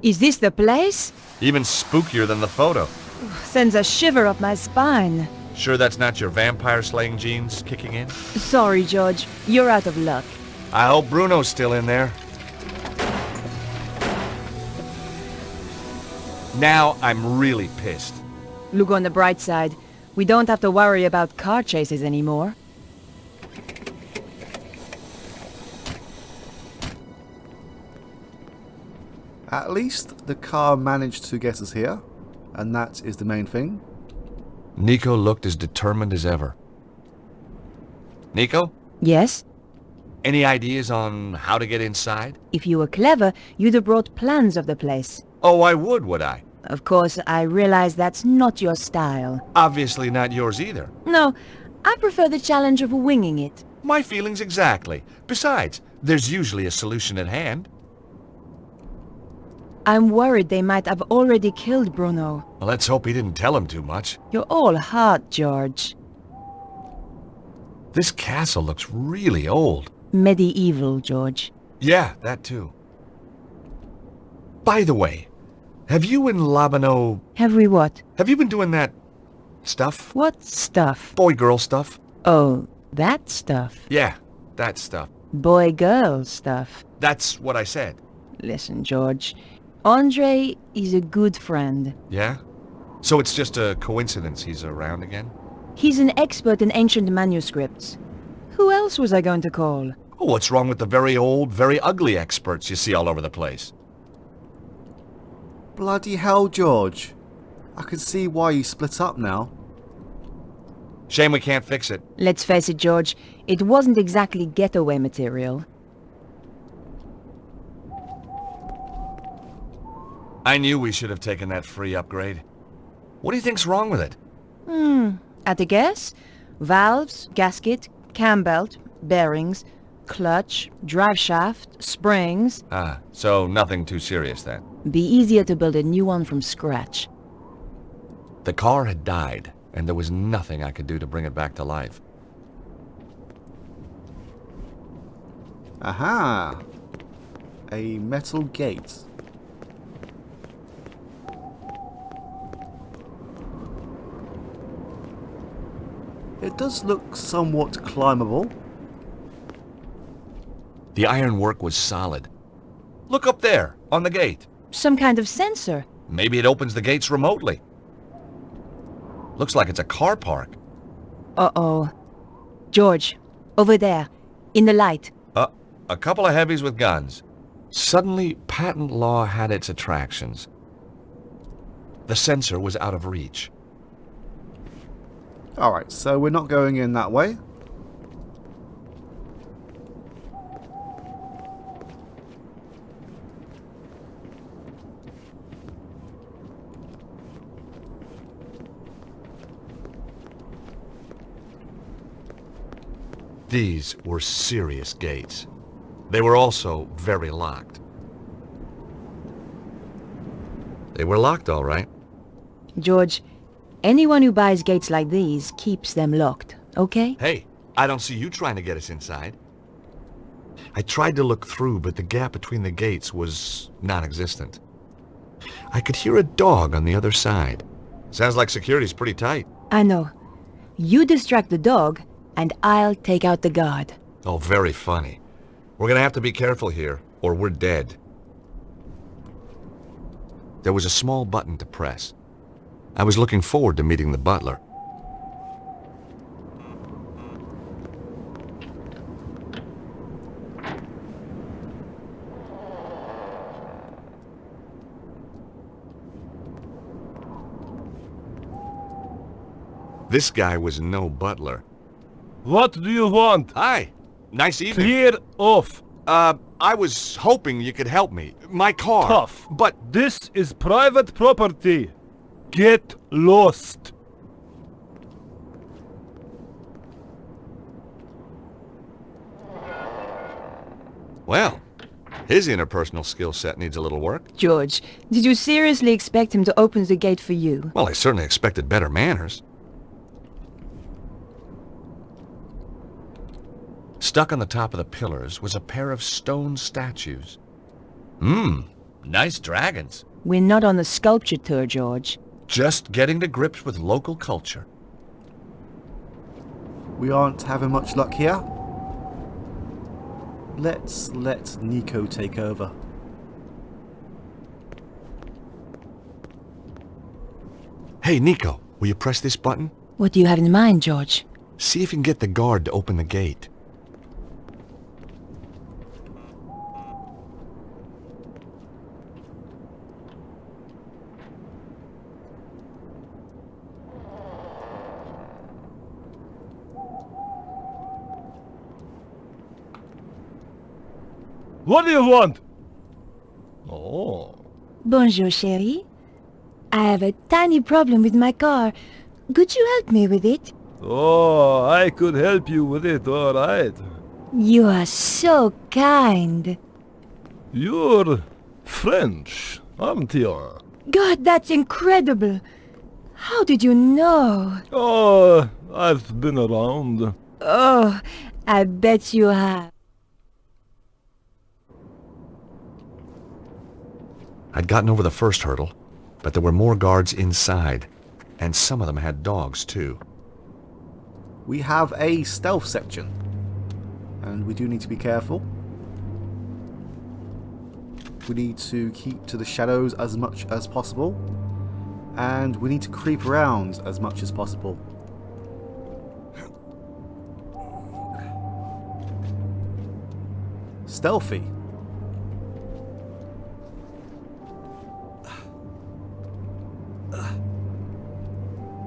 Is this the place? Even spookier than the photo. Sends a shiver up my spine. Sure that's not your vampire-slaying genes kicking in? Sorry, George. You're out of luck. I hope Bruno's still in there. Now I'm really pissed. Look on the bright side. We don't have to worry about car chases anymore. At least the car managed to get us here, and that is the main thing. Nico looked as determined as ever. Nico? Yes? Any ideas on how to get inside? If you were clever, you'd have brought plans of the place. Oh, I would I? Of course, I realize that's not your style. Obviously not yours either. No, I prefer the challenge of winging it. My feelings exactly. Besides, there's usually a solution at hand. I'm worried they might have already killed Bruno. Well, let's hope he didn't tell him too much. You're all heart, George. This castle looks really old. Medieval, George. Yeah, that too. By the way, have you and Labano... Have we what? Have you been doing that... stuff? What stuff? Boy-girl stuff? Oh, that stuff. Yeah, that stuff. Boy-girl stuff. That's what I said. Listen, George. Andre is a good friend. Yeah? So it's just a coincidence he's around again? He's an expert in ancient manuscripts. Who else was I going to call? Oh, what's wrong with the very old, very ugly experts you see all over the place? Bloody hell, George. I can see why you split up now. Shame we can't fix it. Let's face it, George. It wasn't exactly getaway material. I knew we should have taken that free upgrade. What do you think's wrong with it? At a guess? Valves, gasket, cam belt, bearings, clutch, drive shaft, springs. Ah, so nothing too serious then. Be easier to build a new one from scratch. The car had died, and there was nothing I could do to bring it back to life. Aha! A metal gate. It does look somewhat climbable. The ironwork was solid. Look up there, on the gate. Some kind of sensor. Maybe it opens the gates remotely. Looks like it's a car park. Uh-oh. George, over there, in the light. A couple of heavies with guns. Suddenly, patent law had its attractions. The sensor was out of reach. Alright, so we're not going in that way. These were serious gates. They were also very locked. They were locked, all right. George, anyone who buys gates like these keeps them locked, okay? Hey, I don't see you trying to get us inside. I tried to look through, but the gap between the gates was non-existent. I could hear a dog on the other side. Sounds like security's pretty tight. I know. You distract the dog, and I'll take out the guard. Oh, very funny. We're gonna have to be careful here, or we're dead. There was a small button to press. I was looking forward to meeting the butler. This guy was no butler. What do you want? Hi. Nice evening. Clear off. I was hoping you could help me. My car. Tough. But This is private property. Get lost. well, his interpersonal skill set needs a little work. George, did you seriously expect him to open the gate for you? Well, I certainly expected better manners. Stuck on the top of the pillars was a pair of stone statues. Nice dragons. We're not on the sculpture tour, George. Just getting to grips with local culture. We aren't having much luck here. Let's let Nico take over. Hey, Nico, will you press this button? What do you have in mind, George? See if you can get the guard to open the gate. What do you want? Oh. Bonjour, chérie. I have a tiny problem with my car. Could you help me with it? Oh, I could help you with it, all right. You are so kind. You're French, aren't you? God, that's incredible. How did you know? Oh, I've been around. Oh, I bet you have. I'd gotten over the first hurdle, but there were more guards inside, and some of them had dogs too. We have a stealth section, and we do need to be careful. We need to keep to the shadows as much as possible, and we need to creep around as much as possible. Stealthy.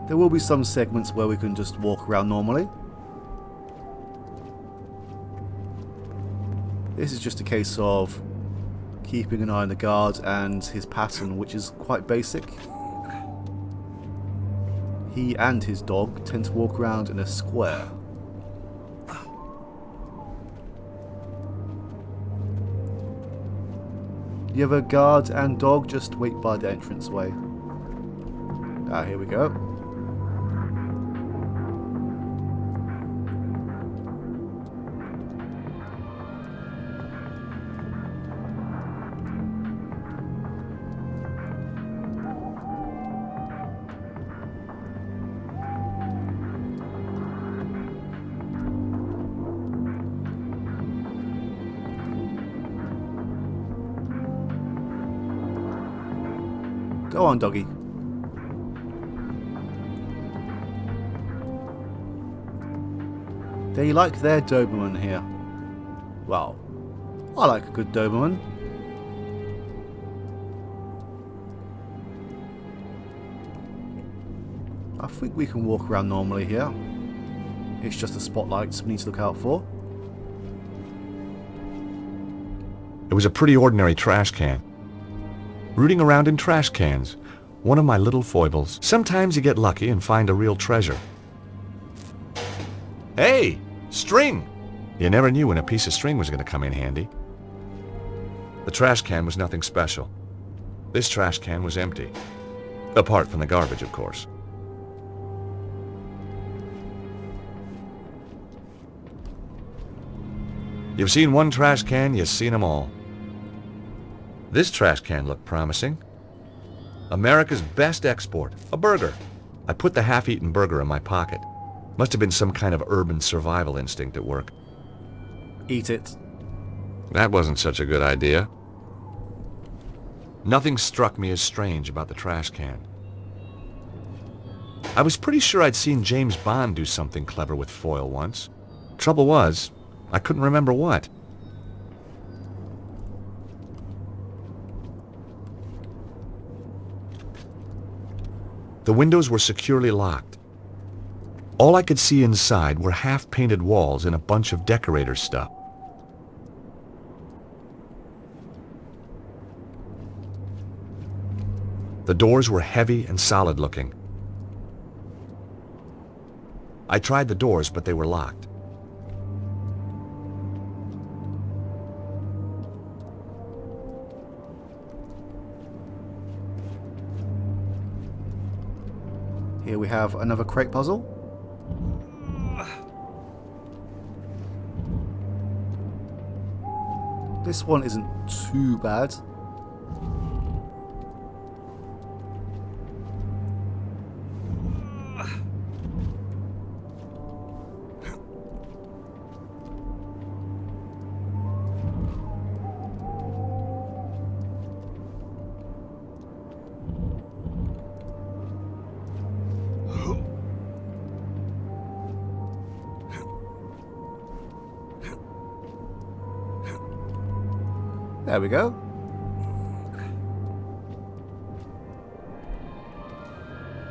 There will be some segments where we can just walk around normally. This is just a case of keeping an eye on the guard and his pattern, which is quite basic. He and his dog tend to walk around in a square. The other guard and dog just wait by the entranceway. Ah, here we go. Go on, doggy. They like their Doberman here. Well, I like a good Doberman. I think we can walk around normally here. It's just the spotlights we need to look out for. It was a pretty ordinary trash can. Rooting around in trash cans, one of my little foibles. Sometimes you get lucky and find a real treasure. Hey, string! You never knew when a piece of string was going to come in handy. The trash can was nothing special. This trash can was empty. Apart from the garbage, of course. You've seen one trash can, you've seen them all. This trash can looked promising. America's best export, a burger. I put the half-eaten burger in my pocket. Must have been some kind of urban survival instinct at work. Eat it. That wasn't such a good idea. Nothing struck me as strange about the trash can. I was pretty sure I'd seen James Bond do something clever with foil once. Trouble was, I couldn't remember what. The windows were securely locked. All I could see inside were half-painted walls and a bunch of decorator stuff. The doors were heavy and solid-looking. I tried the doors, but they were locked. Here we have another crate puzzle. This one isn't too bad. There we go.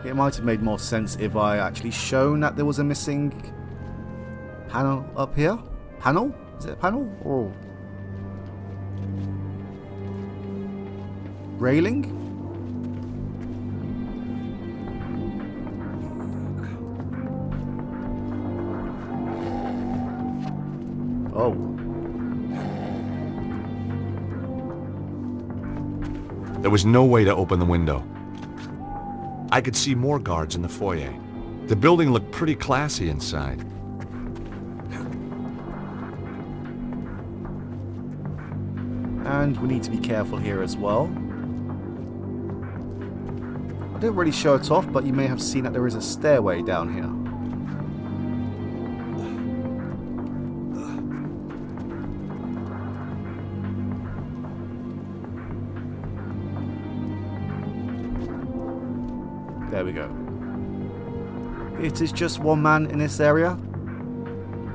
It might have made more sense if I actually shown that there was a missing panel up here. Panel? Is it a panel? Or railing? Oh. There was no way to open the window. I could see more guards in the foyer. The building looked pretty classy inside. And we need to be careful here as well. I didn't really show it off, but you may have seen that there is a stairway down here. There we go. It is just one man in this area,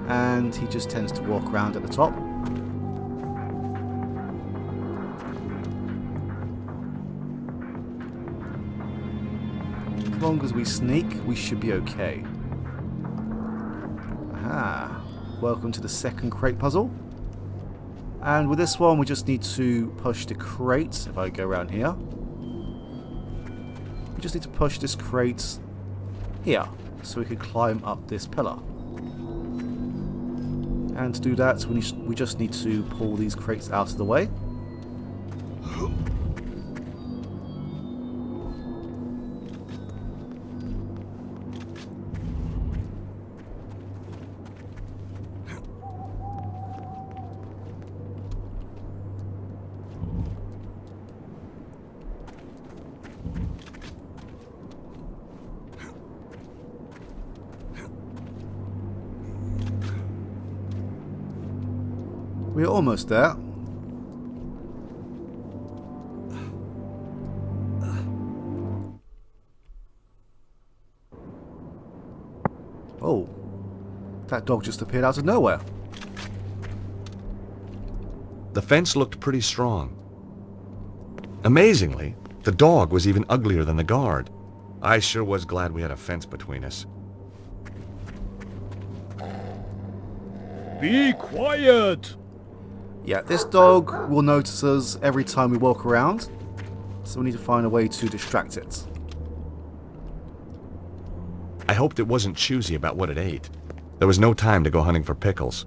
and he just tends to walk around at the top. As long as we sneak, we should be okay. Aha. Welcome to the second crate puzzle. And with this one, we just need to push the crate. If I go around here, we just need to push this crate here, so we can climb up this pillar. And to do that, we just need to pull these crates out of the way. We're almost there. Oh, that dog just appeared out of nowhere. The fence looked pretty strong. Amazingly, the dog was even uglier than the guard. I sure was glad we had a fence between us. Be quiet! Yeah, this dog will notice us every time we walk around, so we need to find a way to distract it. I hoped it wasn't choosy about what it ate. There was no time to go hunting for pickles.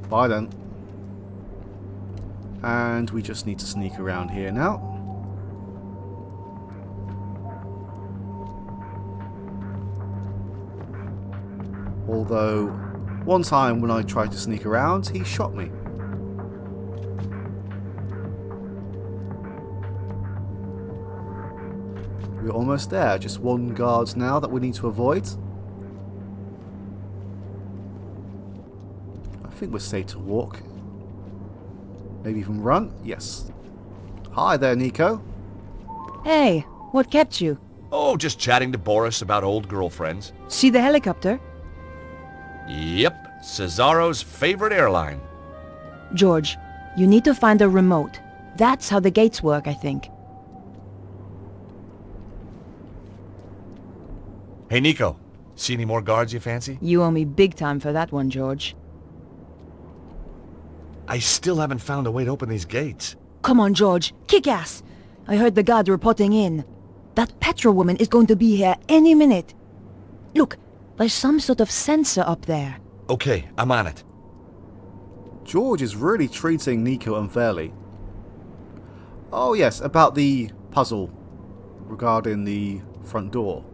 Bye then. And we just need to sneak around here now. Although, one time when I tried to sneak around, he shot me. We're almost there, just one guard now that we need to avoid. I think we're safe to walk. Maybe even run? Yes. Hi there, Nico. Hey, what kept you? Oh, just chatting to Boris about old girlfriends. See the helicopter? Yep, Cesaro's favorite airline. George, you need to find a remote. That's how the gates work, I think. Hey, Nico, see any more guards you fancy? You owe me big time for that one, George. I still haven't found a way to open these gates. Come on, George. Kick ass. I heard the guard reporting in. That Petra woman is going to be here any minute. Look, there's some sort of sensor up there. Okay, I'm on it. George is really treating Nico unfairly. Oh yes, about the puzzle regarding the front door.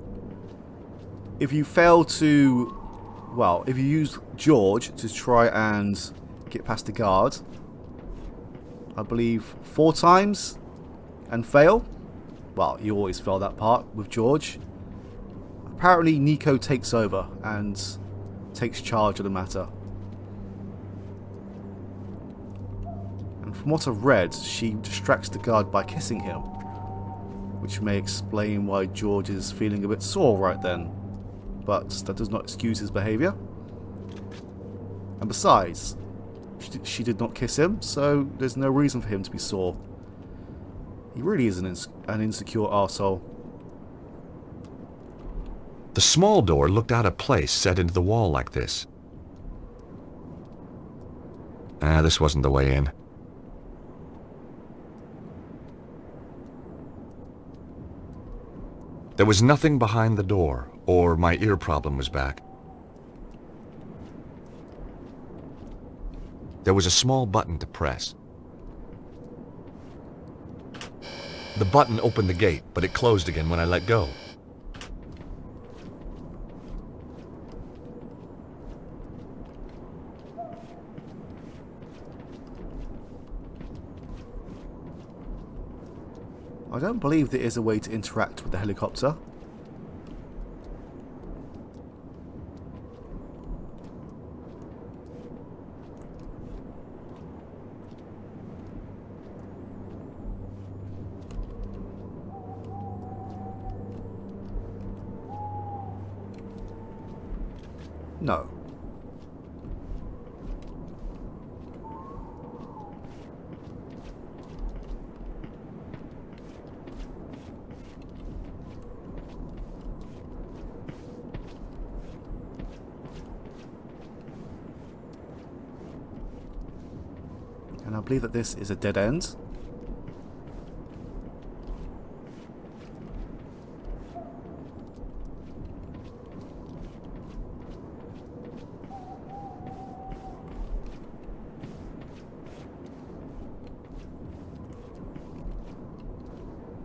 If you fail to... well, if you use George to try and get past the guard, I believe 4 times, and fail, well, you always fail that part with George. Apparently Nico takes over and takes charge of the matter. And from what I've read, she distracts the guard by kissing him, which may explain why George is feeling a bit sore right then, but that does not excuse his behaviour. And besides, she did not kiss him, so there's no reason for him to be sore. He really is an insecure arsehole. The small door looked out of place set into the wall like this. This wasn't the way in. There was nothing behind the door, or my ear problem was back. There was a small button to press. The button opened the gate, but it closed again when I let go. I don't believe there is a way to interact with the helicopter. No. And I believe that this is a dead end.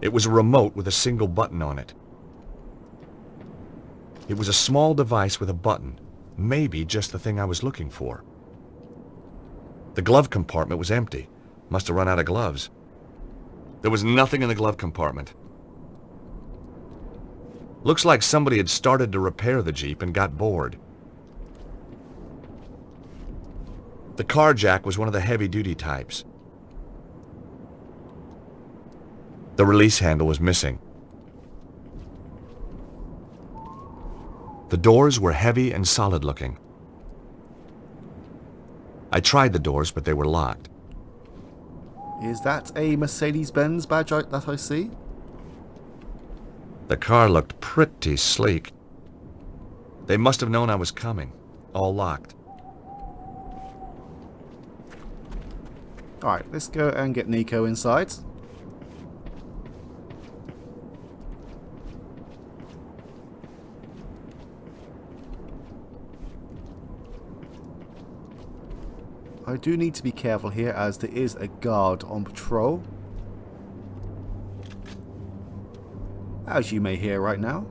It was a remote with a single button on it. It was a small device with a button, maybe just the thing I was looking for. The glove compartment was empty. Must have run out of gloves. There was nothing in the glove compartment. Looks like somebody had started to repair the Jeep and got bored. The car jack was one of the heavy-duty types. The release handle was missing. The doors were heavy and solid-looking. I tried the doors, but they were locked. Is that a Mercedes-Benz badge that I see? The car looked pretty sleek. They must have known I was coming. All locked. Alright, let's go and get Nico inside. I do need to be careful here as there is a guard on patrol, as you may hear right now.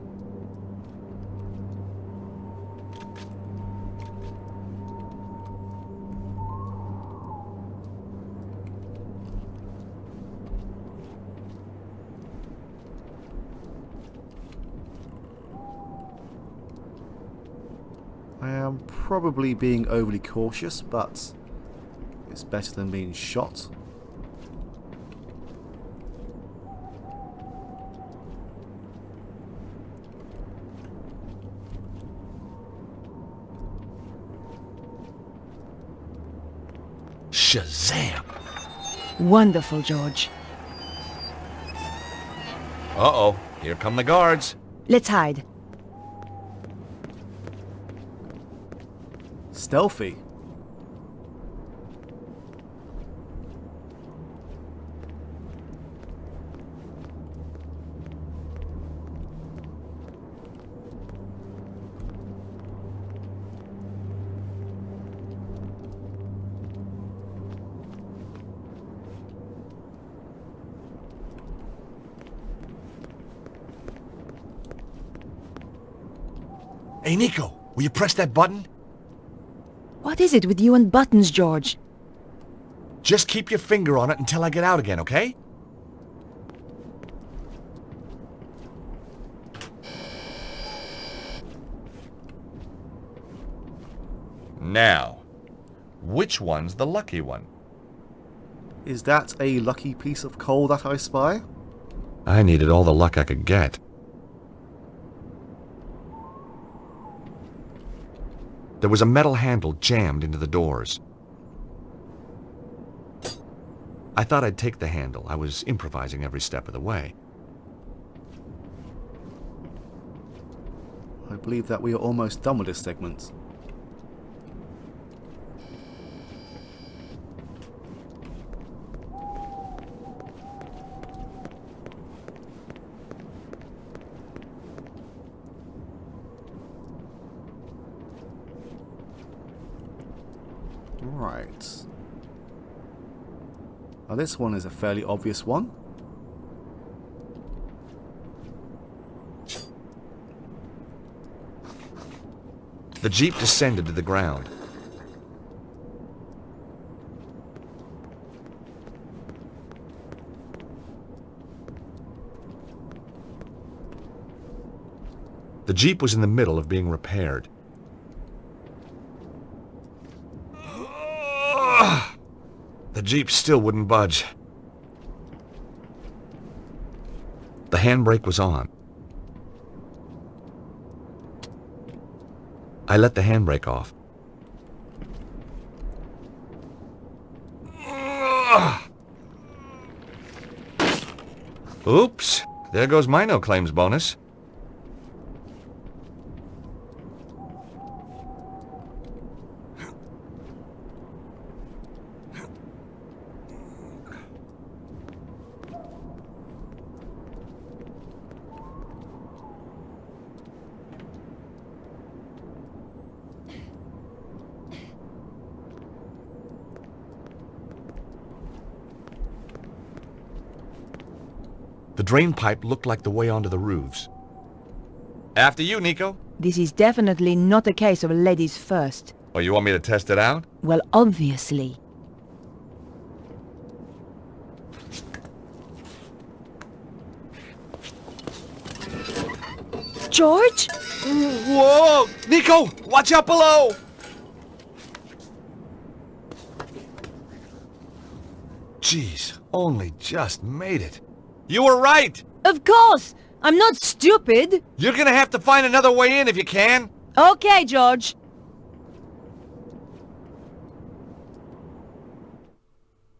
I am probably being overly cautious, but it's better than being shot. Shazam! Wonderful, George. Uh-oh, here come the guards. Let's hide. Stealthy. Hey, Nico, will you press that button? What is it with you and buttons, George? Just keep your finger on it until I get out again, okay? Now, which one's the lucky one? Is that a lucky piece of coal that I spy? I needed all the luck I could get. There was a metal handle jammed into the doors. I thought I'd take the handle. I was improvising every step of the way. I believe that we are almost done with this segment. Right. Now this one is a fairly obvious one. The Jeep descended to the ground. The Jeep was in the middle of being repaired. The Jeep still wouldn't budge. The handbrake was on. I let the handbrake off. Oops, there goes my no-claims bonus. The drain pipe looked like the way onto the roofs. After you, Nico. This is definitely not a case of ladies first. Oh, you want me to test it out? Well, obviously. George? Whoa! Nico! Watch out below! Jeez, only just made it. You were right! Of course! I'm not stupid! You're gonna have to find another way in if you can. Okay, George.